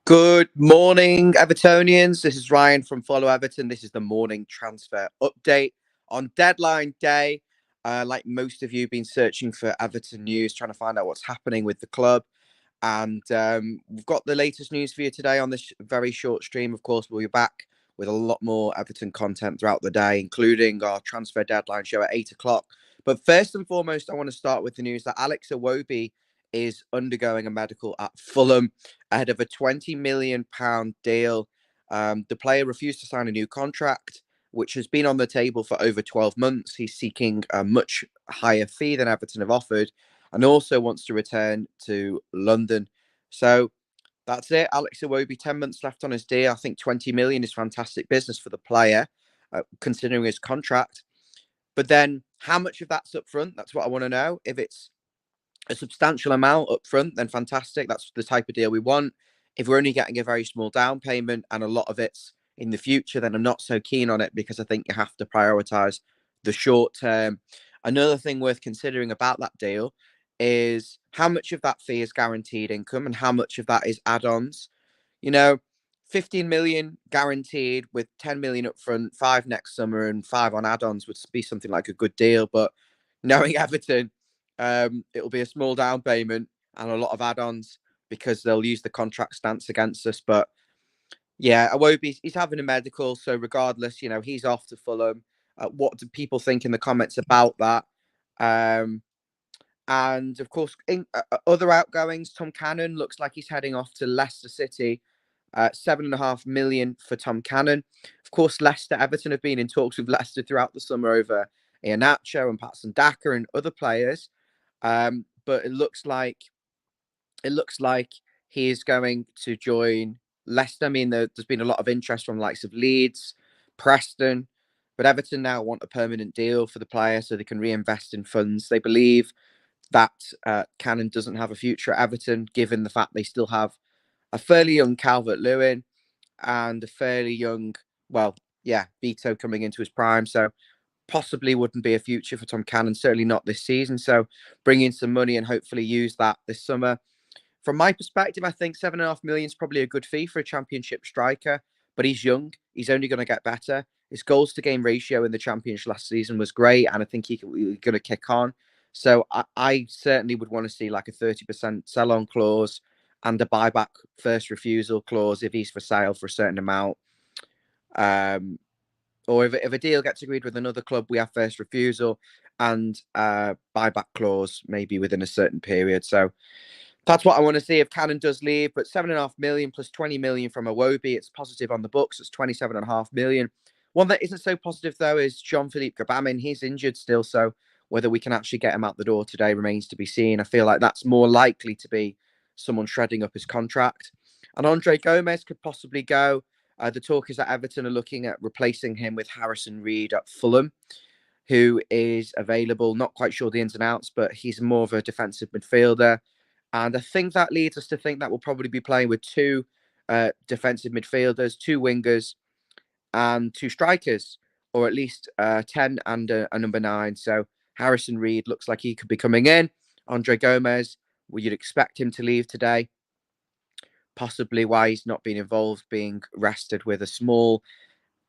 Good morning, Evertonians. This is Ryan from Follow Everton. This is the morning transfer update on deadline day. Like most of you, been searching for Everton news, trying to find out what's happening with the club. And we've got the latest news for you today on this very short stream. Of course, we'll be back with a lot more Everton content throughout the day, including our transfer deadline show at 8 o'clock. But first and foremost, I want to start with the news that Alex Iwobi is undergoing a medical at Fulham ahead of a £20 million deal. The player refused to sign a new contract, which has been on the table for over 12 months. He's seeking a much higher fee than Everton have offered and also wants to return to London. So that's it. Alex Iwobi, 10 months left on his deal. I think 20 million is fantastic business for the player, considering his contract. But then how much of that's up front? That's what I want to know. If it's a substantial amount up front, then fantastic. That's the type of deal we want. If we're only getting a very small down payment and a lot of it's in the future, then I'm not so keen on it because I think you have to prioritize the short term. Another thing worth considering about that deal is how much of that fee is guaranteed income and how much of that is add-ons. You know, 15 million guaranteed with 10 million up front, 5 next summer and 5 on add-ons would be something like a good deal. But knowing Everton, it'll be a small down payment and a lot of add-ons because they'll use the contract stance against us. But yeah, he's having a medical, so regardless, he's off to Fulham. What do people think in the comments about that? And of course, in other outgoings, Tom Cannon looks like he's heading off to Leicester City. 7.5 million for Tom Cannon. Of course, Everton have been in talks with Leicester throughout the summer over Iheanacho and Patson Daka and other players. But it looks like he is going to join Leicester. I mean, there's been a lot of interest from the likes of Leeds, Preston, but Everton now want a permanent deal for the player so they can reinvest in funds. They believe that Cannon doesn't have a future at Everton, given the fact they still have a fairly young Calvert-Lewin and a fairly young, Vito coming into his prime. So possibly wouldn't be a future for Tom Cannon, certainly not this season. So bring in some money and hopefully use that this summer. From my perspective, I think 7.5 million is probably a good fee for a championship striker, but he's young. He's only going to get better. His goals to game ratio in the championship last season was great, and I think he's going to kick on. So I certainly would want to see like a 30% sell-on clause and a buyback first refusal clause if he's for sale for a certain amount. Or if a deal gets agreed with another club, we have first refusal and buyback clause maybe within a certain period. So that's what I want to see if Cannon does leave. But 7.5 million plus 20 million from Iwobi, it's positive on the books. It's 27.5 million. One that isn't so positive, though, is Jean-Philippe Gbamin. He's injured still, so whether we can actually get him out the door today remains to be seen. I feel like that's more likely to be someone shredding up his contract. And Andre Gomez could possibly go. The talk is that Everton are looking at replacing him with Harrison Reed at Fulham, who is available. Not quite sure the ins and outs, but he's more of a defensive midfielder. And I think that leads us to think that we'll probably be playing with 2 defensive midfielders, 2 wingers, and 2 strikers, or at least 10 and a number 9. So Harrison Reed looks like he could be coming in. Andre Gomez, you'd expect him to leave today. Possibly why he's not been involved, being rested with a small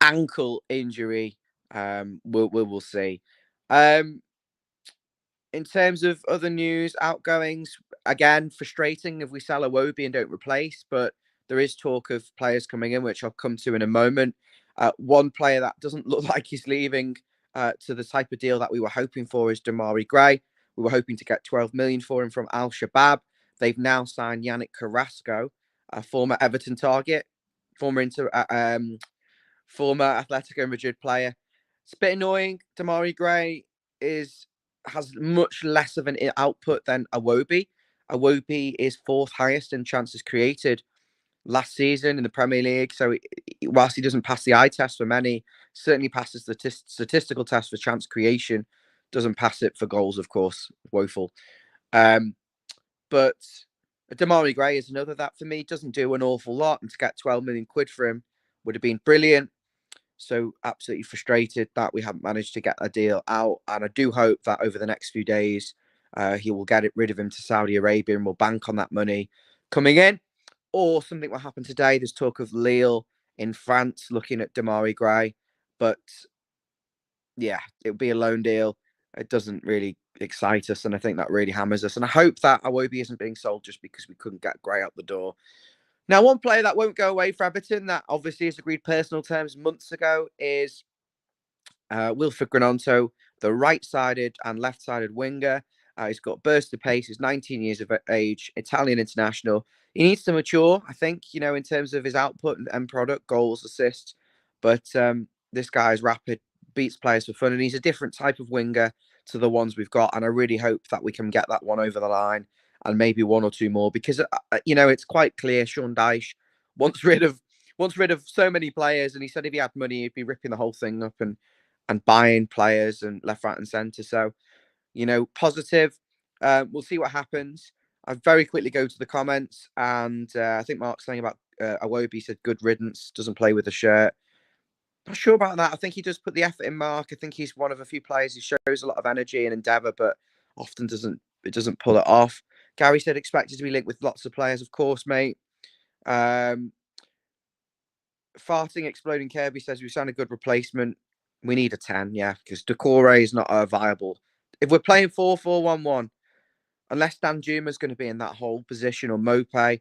ankle injury. We'll see. In terms of other news, outgoings, again, frustrating if we sell Iwobi and don't replace, but there is talk of players coming in, which I'll come to in a moment. One player that doesn't look like he's leaving to the type of deal that we were hoping for is Demarai Gray. We were hoping to get 12 million for him from Al Shabab. They've now signed Yannick Carrasco, a former Everton target, former Atletico Madrid player. It's a bit annoying. Demarai Gray has much less of an output than Iwobi. Iwobi is 4th highest in chances created last season in the Premier League. So whilst he doesn't pass the eye test for many, certainly passes the statistical test for chance creation. Doesn't pass it for goals, of course. Woeful. But Demarai Gray is another that for me doesn't do an awful lot, and to get 12 million quid for him would have been brilliant. So absolutely frustrated that we haven't managed to get a deal out, and I do hope that over the next few days he will get rid of him to Saudi Arabia and will bank on that money coming in. or something will happen today. There's talk of Lille in France looking at Damari Gray, but yeah, it would be a loan deal. It doesn't really excite us, and I think that really hammers us. And I hope that Iwobi isn't being sold just because we couldn't get Gray out the door. Now, one player that won't go away for Everton, that obviously has agreed personal terms months ago, is Wilfred Gnonto, the right-sided and left-sided winger. He's got burst of pace. He's 19 years of age, Italian international. He needs to mature, I think, in terms of his output and product, goals, assists. But this guy is rapid, beats players for fun, and he's a different type of winger to the ones we've got. And I really hope that we can get that one over the line and maybe one or two more, because it's quite clear Sean Dyche wants rid of so many players, and he said if he had money, he'd be ripping the whole thing up and buying players and left, right, and centre. So, positive. We'll see what happens. I very quickly go to the comments, and I think Mark's saying about Iwobi said good riddance, doesn't play with the shirt. Not sure about that. I think he does put the effort in, Mark. I think he's one of a few players who shows a lot of energy and endeavour, but often doesn't pull it off. Gary said expected to be linked with lots of players, of course, mate. Farting Exploding Kirby says we found a good replacement. We need a 10, yeah, because Decore is not viable. If we're playing 4-4-1-1, unless Dan Juma's going to be in that whole position or Mope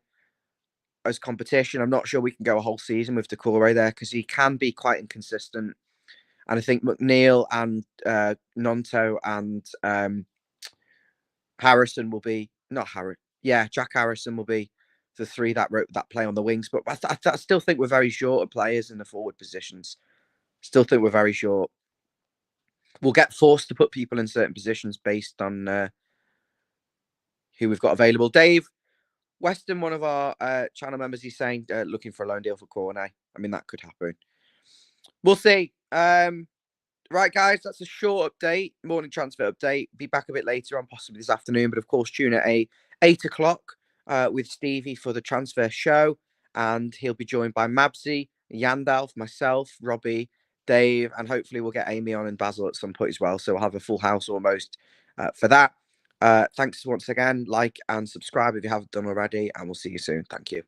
as competition, I'm not sure we can go a whole season with Decore there, because he can be quite inconsistent. And I think McNeil and Gnonto and Harrison will be, not Harry, yeah, Jack Harrison will be the three that play on the wings. But I still think we're very short of players in the forward positions. Still think we're very short. We'll get forced to put people in certain positions based on who we've got available. Dave Weston, one of our channel members, he's saying looking for a loan deal for Cornet. I mean, that could happen. We'll see. Right, guys, that's a short update, morning transfer update. Be back a bit later on, possibly this afternoon, but of course, tune at 8 o'clock with Stevie for the transfer show, and he'll be joined by Mabsy, Yandalf, myself, Robbie, Dave, and hopefully we'll get Amy on and Basil at some point as well. So we'll have a full house almost for that. Thanks once again. Like and subscribe if you haven't done already, and we'll see you soon. Thank you.